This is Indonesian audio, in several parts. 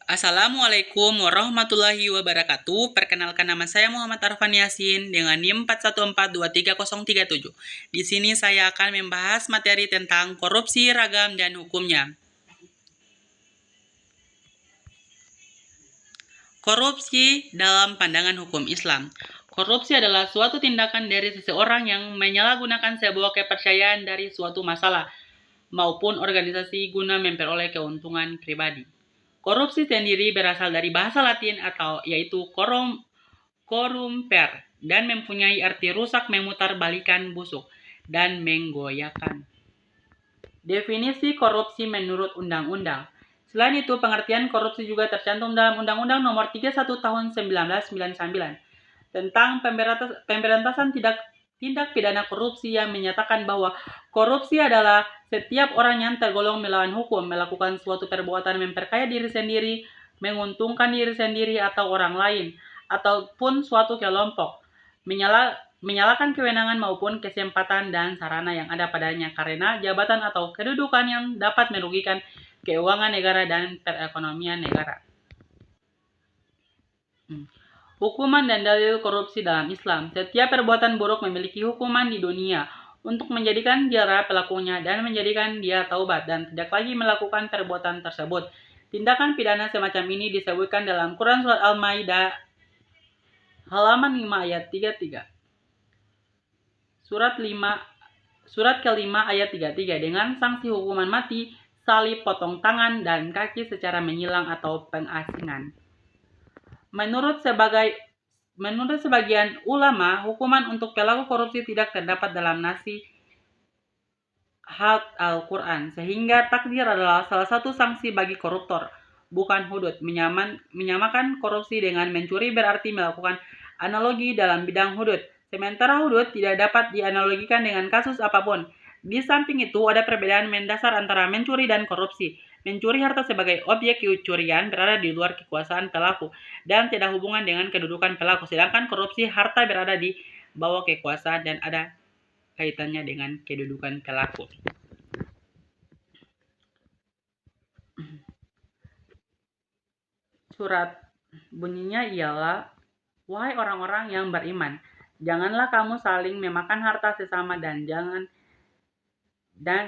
Assalamualaikum warahmatullahi wabarakatuh. Perkenalkan, nama saya Muhammad Arfan Yasin dengan NIM 4142337. Di sini saya akan membahas materi tentang korupsi, ragam, dan hukumnya. Korupsi dalam pandangan hukum Islam. Korupsi adalah suatu tindakan dari seseorang yang menyalahgunakan sebuah kepercayaan dari suatu masalah maupun organisasi guna memperoleh keuntungan pribadi. Korupsi sendiri berasal dari bahasa Latin atau yaitu corrumper dan mempunyai arti rusak, memutarbalikkan, busuk, dan menggoyahkan. Definisi korupsi menurut undang-undang. Selain itu, pengertian korupsi juga tercantum dalam Undang-Undang Nomor 31 Tahun 1999 tentang pemberantasan tindak pidana korupsi yang menyatakan bahwa korupsi adalah setiap orang yang tergolong melawan hukum melakukan suatu perbuatan memperkaya diri sendiri, menguntungkan diri sendiri atau orang lain, ataupun suatu kelompok, menyalahkan kewenangan maupun kesempatan dan sarana yang ada padanya karena jabatan atau kedudukan yang dapat merugikan keuangan negara dan perekonomian negara. Hukuman dan dalil korupsi dalam Islam. Setiap perbuatan buruk memiliki hukuman di dunia untuk menjadikan jera pelakunya dan menjadikan dia taubat dan tidak lagi melakukan perbuatan tersebut. Tindakan pidana semacam ini disebutkan dalam Quran Surat Al-Maidah halaman 5 ayat 33. Surat kelima ayat 33 dengan sanksi hukuman mati, salib, potong tangan, dan kaki secara menyilang atau pengasingan. Menurut sebagian ulama, hukuman untuk pelaku korupsi tidak terdapat dalam nasihat Al-Quran, sehingga takdir adalah salah satu sanksi bagi koruptor, bukan hudud. Menyamakan korupsi dengan mencuri berarti melakukan analogi dalam bidang hudud, sementara hudud tidak dapat dianalogikan dengan kasus apapun. Di samping itu, ada perbedaan mendasar antara mencuri dan korupsi. Mencuri harta sebagai objek curian berada di luar kekuasaan pelaku dan tidak hubungan dengan kedudukan pelaku, sedangkan korupsi harta berada di bawah kekuasaan dan ada kaitannya dengan kedudukan pelaku. Surat bunyinya ialah, wahai orang-orang yang beriman, janganlah kamu saling memakan harta sesama dan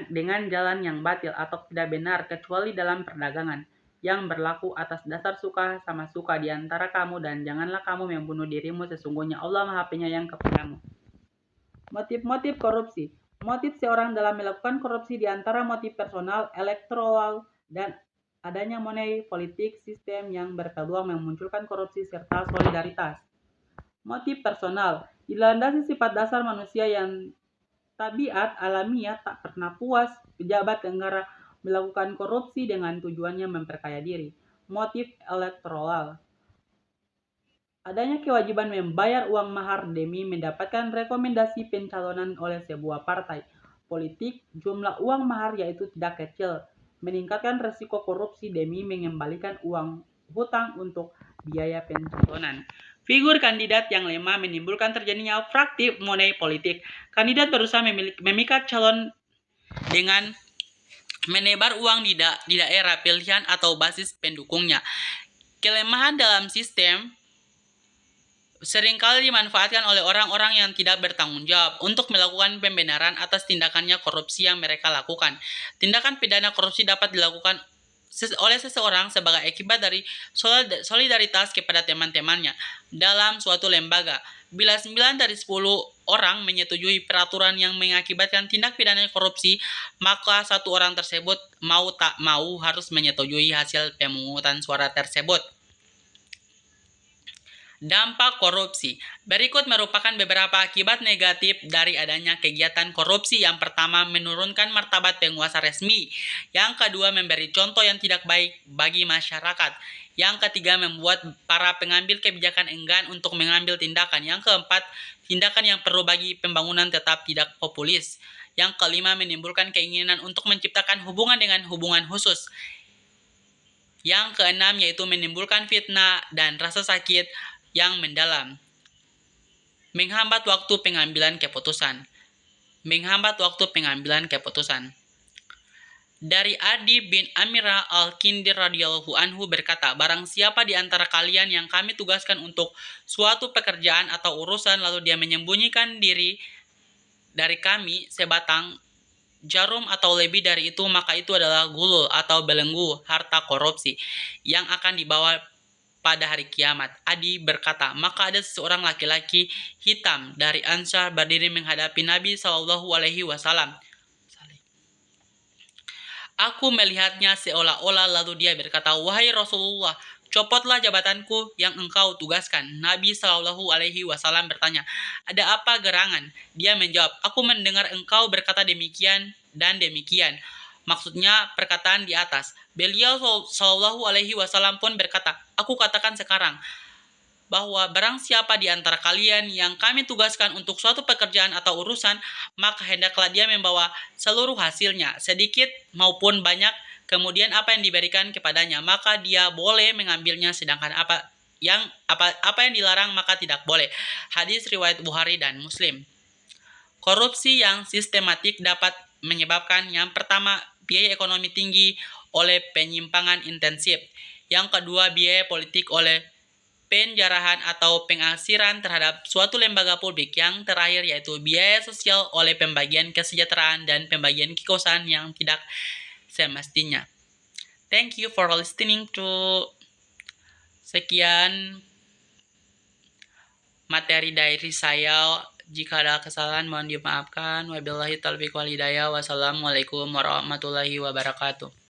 dengan jalan yang batil atau tidak benar kecuali dalam perdagangan yang berlaku atas dasar suka sama suka di antara kamu, dan janganlah kamu membunuh dirimu, sesungguhnya Allah Maha Penyayang kepadamu. Motif-motif korupsi. Motif seorang dalam melakukan korupsi di antara motif personal, elektoral, dan adanya money politik sistem yang berpeluang memunculkan korupsi serta solidaritas. Motif personal dilandasi sifat dasar manusia yang tabiat alamiah tak pernah puas, pejabat negara melakukan korupsi dengan tujuannya memperkaya diri. Motif elektoral. Adanya kewajiban membayar uang mahar demi mendapatkan rekomendasi pencalonan oleh sebuah partai politik. Jumlah uang mahar yaitu tidak kecil, meningkatkan resiko korupsi demi mengembalikan uang hutang untuk biaya pencalonan. Figur kandidat yang lemah menimbulkan terjadinya praktik money politik. Kandidat berusaha memikat calon dengan menebar uang di daerah pilihan atau basis pendukungnya. Kelemahan dalam sistem seringkali dimanfaatkan oleh orang-orang yang tidak bertanggung jawab untuk melakukan pembenaran atas tindakannya korupsi yang mereka lakukan. Tindakan pidana korupsi dapat dilakukan oleh seseorang sebagai akibat dari solidaritas kepada teman-temannya dalam suatu lembaga. Bila 9 dari 10 orang menyetujui peraturan yang mengakibatkan tindak pidana korupsi, maka satu orang tersebut mau tak mau harus menyetujui hasil pemungutan suara tersebut. Dampak korupsi. Berikut merupakan beberapa akibat negatif dari adanya kegiatan korupsi. Yang pertama, menurunkan martabat penguasa resmi. Yang kedua, memberi contoh yang tidak baik bagi masyarakat. Yang ketiga, membuat para pengambil kebijakan enggan untuk mengambil tindakan. Yang keempat, tindakan yang perlu bagi pembangunan tetap tidak populis. Yang kelima, menimbulkan keinginan untuk menciptakan hubungan dengan hubungan khusus. Yang keenam, yaitu menimbulkan fitnah dan rasa sakit yang mendalam. Menghambat waktu pengambilan keputusan. Dari Adi bin Amirah al-Kindir radhiyallahu anhu berkata, barang siapa di antara kalian yang kami tugaskan untuk suatu pekerjaan atau urusan lalu dia menyembunyikan diri dari kami sebatang jarum atau lebih dari itu, maka itu adalah gulul atau belenggu harta korupsi yang akan dibawa pada hari kiamat. Adi berkata, maka ada seorang laki-laki hitam dari Ansar berdiri menghadapi Nabi Shallallahu Alaihi Wasallam. Aku melihatnya seolah-olah, lalu dia berkata, wahai Rasulullah, copotlah jabatanku yang engkau tugaskan. Nabi Shallallahu Alaihi Wasallam bertanya, ada apa gerangan? Dia menjawab, aku mendengar engkau berkata demikian dan demikian. Maksudnya perkataan di atas. Beliau Shallallahu Alaihi Wasallam pun berkata, aku katakan sekarang bahwa barang siapa di antara kalian yang kami tugaskan untuk suatu pekerjaan atau urusan, maka hendaklah dia membawa seluruh hasilnya, sedikit maupun banyak, kemudian apa yang diberikan kepadanya, maka dia boleh mengambilnya, sedangkan apa yang dilarang maka tidak boleh. Hadis riwayat Bukhari dan Muslim. Korupsi yang sistematik dapat menyebabkan yang pertama, biaya ekonomi tinggi oleh penyimpangan intensif. Yang kedua, biaya politik oleh penjarahan atau pengasiran terhadap suatu lembaga publik. Yang terakhir yaitu biaya sosial oleh pembagian kesejahteraan dan pembagian kekuasaan yang tidak semestinya. Thank you for listening to sekian materi dari saya. Jika ada kesalahan mohon dimaafkan. Wabillahi taufiq wal hidayah. Wassalamualaikum warahmatullahi wabarakatuh.